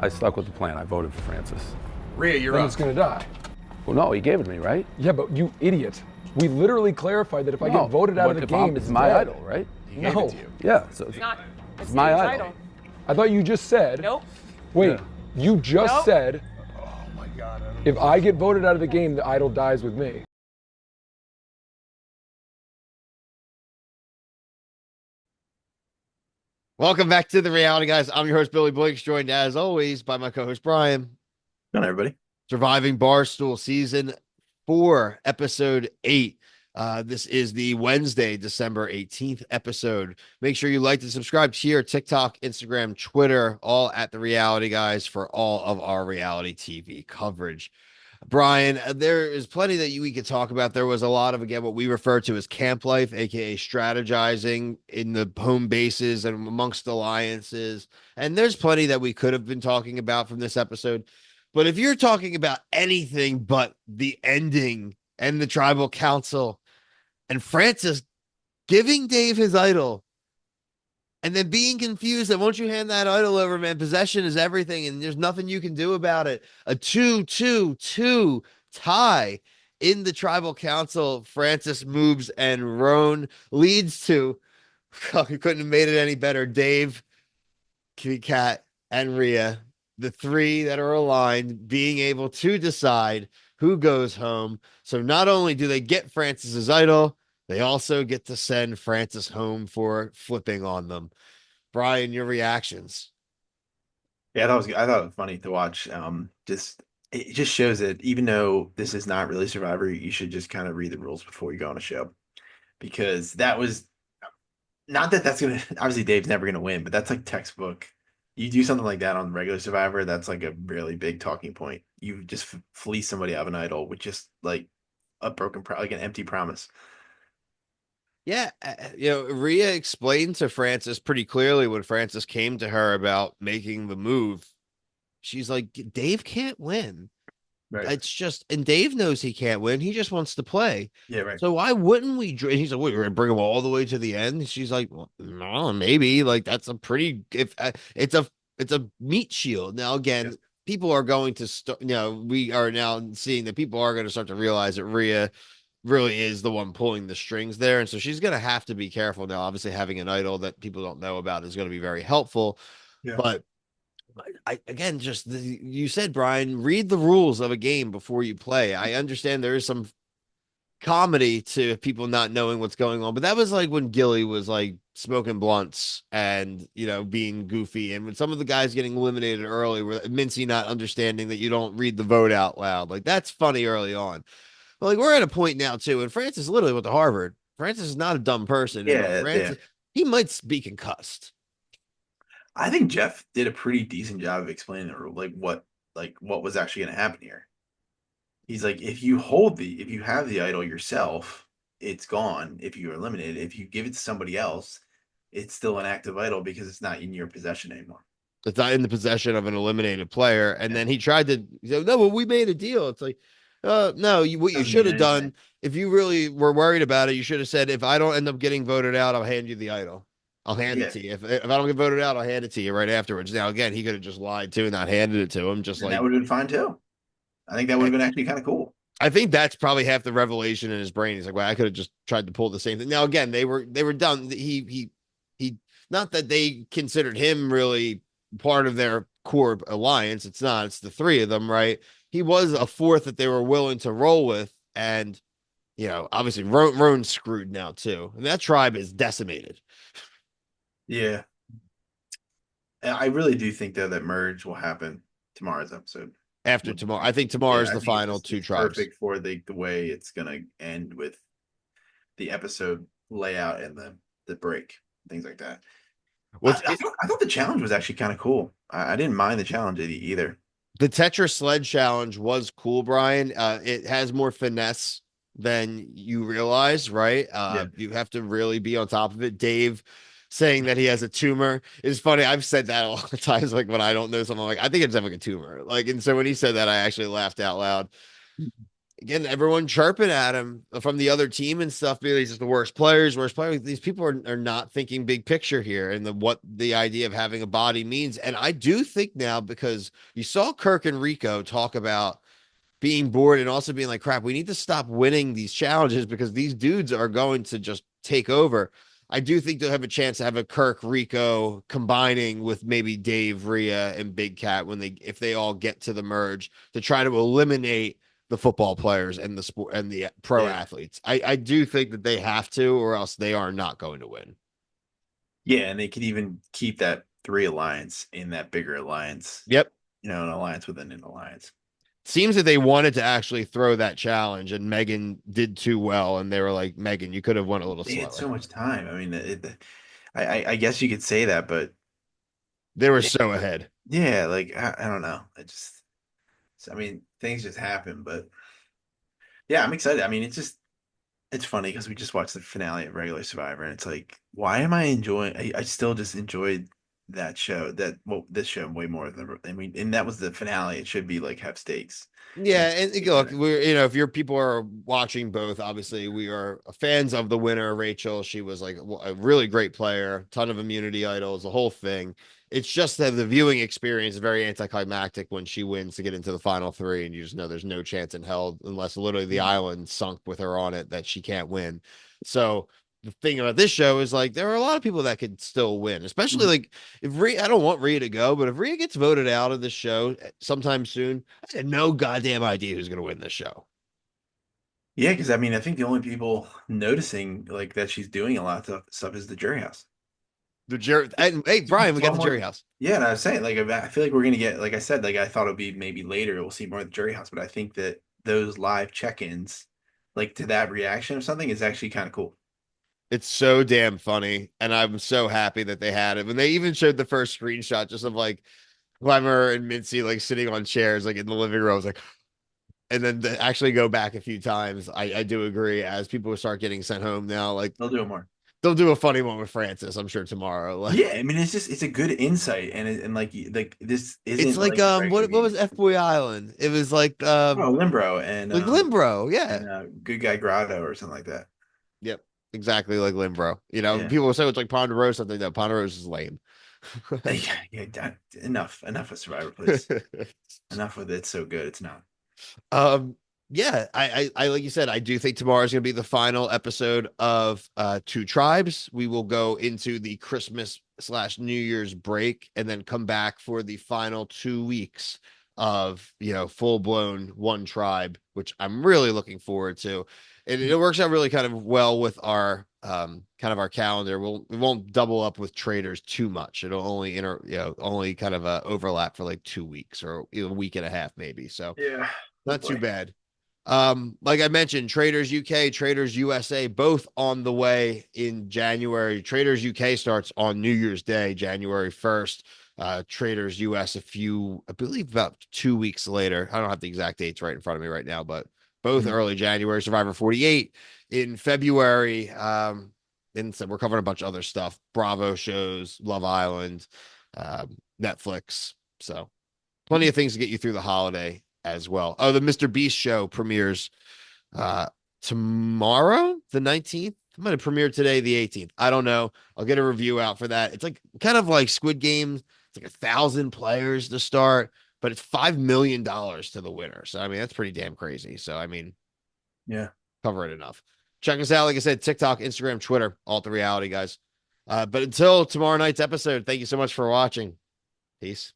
I stuck with the plan. I voted for Francis. Rhea, you're Then up. it's gonna die. Well, no, he gave it to me, right? Yeah, but you idiot. We literally clarified that if I No, get voted out of but the if I'm- game, it's my dead. idol, right? He gave No. it to you. Yeah, so It's not. it's my Dave's idol. I thought you just said. Nope. Wait, Yeah. you just Nope. said Oh my God. I don't if I get voted out of the game, the idol dies with me. Welcome back to the Reality Guys. I'm your host, Billy Blinks, joined as always by my co-host, Brian. Good night, everybody. Surviving Barstool Season 4, Episode 8. This is the Wednesday, December 18th episode. Make sure you like and subscribe here, TikTok, Instagram, Twitter, all at the Reality Guys for all of our reality TV coverage. Brian, there is plenty that we could talk about. There was a lot of, again, what we refer to as camp life, aka strategizing in the home bases and amongst alliances. And there's plenty that we could have been talking about from this episode. But if you're talking about anything but the ending and the tribal council and Francis giving Dave his idol and then being confused that once you hand that idol over, man, possession is everything and there's nothing you can do about it. A 2-2-2 tie in the tribal council. Francis moves and Roan leads to, you couldn't have made it any better, Dave, Kat, and Rhea, the three that are aligned, being able to decide who goes home. So not only do they get Francis's idol, they also get to send Francis home for flipping on them. Brian, your reactions. Yeah, I thought it was funny to watch. Just it just shows that even though this is not really Survivor, you should just kind of read the rules before you go on a show, because that was not that that's gonna obviously Dave's never gonna win, but that's like textbook. You do something like that on regular Survivor, that's like a really big talking point. You just fleece somebody out of an idol with just like a like an empty promise. Yeah, Rhea explained to Francis pretty clearly when Francis came to her about making the move. She's like, Dave can't win. Right. It's just, and Dave knows he can't win. He just wants to play. Yeah, right. So why wouldn't we? He's like, what, you're gonna bring him all the way to the end? She's like, well, no, maybe. Like that's a pretty. If it's a meat shield. Now again, Yes. people are going to start. We are now seeing that people are going to start to realize that Rhea really is the one pulling the strings there, and so she's going to have to be careful now. Obviously, having an idol that people don't know about is going to be very helpful. Yeah. But I again, you said, Brian, read the rules of a game before you play. I understand there is some comedy to people not knowing what's going on, but that was like when Gilly was like smoking blunts and being goofy, and when some of the guys getting eliminated early were Mincy not understanding that you don't read the vote out loud. Like that's funny early on. But like we're at a point now too, and Francis literally went to Harvard. Francis is not a dumb person. Yeah, Francis, he might be concussed. I think Jeff did a pretty decent job of explaining the rule, what was actually going to happen here. He's like, if you have the idol yourself, it's gone. If you're eliminated, if you give it to somebody else, it's still an active idol because it's not in your possession anymore. It's not in the possession of an eliminated player. And then he tried to say, no, well, we made a deal. It's like, no, what you Doesn't should mean have done, anything. if you really were worried about it, you should have said, if I don't end up getting voted out, I'll hand you the idol. I'll hand it to you. If I don't get voted out, I'll hand it to you right afterwards. Now, again, he could have just lied too and not handed it to him. That would have been fine too. I think that would have been actually kind of cool. I think that's probably half the revelation in his brain. He's like, well, I could have just tried to pull the same thing. Now, again, they were done. He, not that they considered him really part of their core alliance. It's not. It's the three of them, right? He was a fourth that they were willing to roll with, and obviously, Roan's screwed now too, and that tribe is decimated. Yeah, I really do think though that merge will happen tomorrow's episode. After tomorrow, I think tomorrow is I the think final it's two tribes. Perfect for the way it's gonna end with the episode layout and the break, things like that. I thought the challenge was actually kind of cool. I didn't mind the challenge either. The Tetra Sled Challenge was cool, Brian. It has more finesse than you realize, right? You have to really be on top of it. Dave saying that he has a tumor is funny. I've said that a lot of times, like when I don't know something, I'm like, I think I just have like a tumor. Like, and so when he said that, I actually laughed out loud. again, everyone chirping at him from the other team and stuff. Because he's just the worst players, worst players. These people are not thinking big picture here and what the idea of having a body means. And I do think now, because you saw Kirk and Rico talk about being bored and also being like, crap, we need to stop winning these challenges because these dudes are going to just take over. I do think they'll have a chance to have a Kirk Rico combining with maybe Dave, Rhea, and Big Cat if they all get to the merge to try to eliminate the football players and the sport and the pro athletes. I do think that they have to, or else they are not going to win. Yeah, and they could even keep that 3 alliance in that bigger alliance. Yep. An alliance within an alliance. Seems that they wanted to actually throw that challenge, and Megan did too well, and they were like, Megan, you could have went a little They slower. had so much time. I mean, I guess you could say that, but they were so ahead. Yeah, like I don't know. I mean, things just happen, but yeah, I'm excited. I mean, it's funny because we just watched the finale of Regular Survivor, and it's like, why am I enjoying? I still just enjoyed that show. This show way more than I mean, and that was the finale. It should be like have stakes. Yeah, and look, we're if your people are watching both, obviously we are fans of the winner, Rachel. She was like a really great player, ton of immunity idols, the whole thing. It's just that the viewing experience is very anticlimactic when she wins to get into the final 3, and you just know there's no chance in hell unless literally the island sunk with her on it that she can't win. So the thing about this show is like there are a lot of people that could still win, especially like if Rhea, I don't want Rhea to go, but if Rhea gets voted out of the show sometime soon, I had no goddamn idea who's going to win this show. Yeah, because I mean, I think the only people noticing like that she's doing a lot of stuff is the jury house. Hey, Brian, we got the jury house. Yeah, and I was saying, like, I feel like we're gonna get, like I said, like I thought it'd be maybe later we'll see more of the jury house, but I think that those live check-ins, like to that reaction or something, is actually kind of cool. It's so damn funny, and I'm so happy that they had it. When they even showed the first screenshot, just of like Glemmer and Mincy like sitting on chairs like in the living room, I was like, and then to actually go back a few times, I do agree. As people start getting sent home now, like They'll do it more. they'll do a funny one with Francis, I'm sure tomorrow. Like, Yeah, I mean, it's a good insight, and like this isn't it's like what was F Boy Island? It was like Limbro and like Limbro, yeah, and Good Guy Grotto or something like that. yep, exactly like Limbro. Yeah. People will say it's like Ponderosa. Something that Ponderosa is lame. Enough of Survivor, please. Enough with it. It's so good. It's not. Yeah, I like you said, I do think tomorrow is going to be the final episode of Two Tribes. We will go into the Christmas/New Year's break and then come back for the final 2 weeks of full blown One Tribe, which I'm really looking forward to. And it works out really kind of well with our kind of our calendar. We won't double up with traders too much. It'll only only kind of overlap for like 2 weeks or a week and a half maybe. So Yeah. not too bad. Like I mentioned, Traders UK, Traders USA, both on the way in January. Traders UK starts on New Year's Day, January 1st. Traders US I believe about 2 weeks later. I don't have the exact dates right in front of me right now, but both early January. Survivor 48 in February. And so we're covering a bunch of other stuff. Bravo shows, Love Island, Netflix. So plenty of things to get you through the holiday as well. Oh, the Mr. Beast show premieres tomorrow, the 19th. It might have premiered today, the 18th. I don't know. I'll get a review out for that. It's like kind of like Squid Games. It's like 1,000 players to start, but it's $5 million to the winner. So, I mean, that's pretty damn crazy. So, I mean, Yeah. cover it enough. Check us out. Like I said, TikTok, Instagram, Twitter, all the reality, guys. But until tomorrow night's episode, thank you so much for watching. Peace.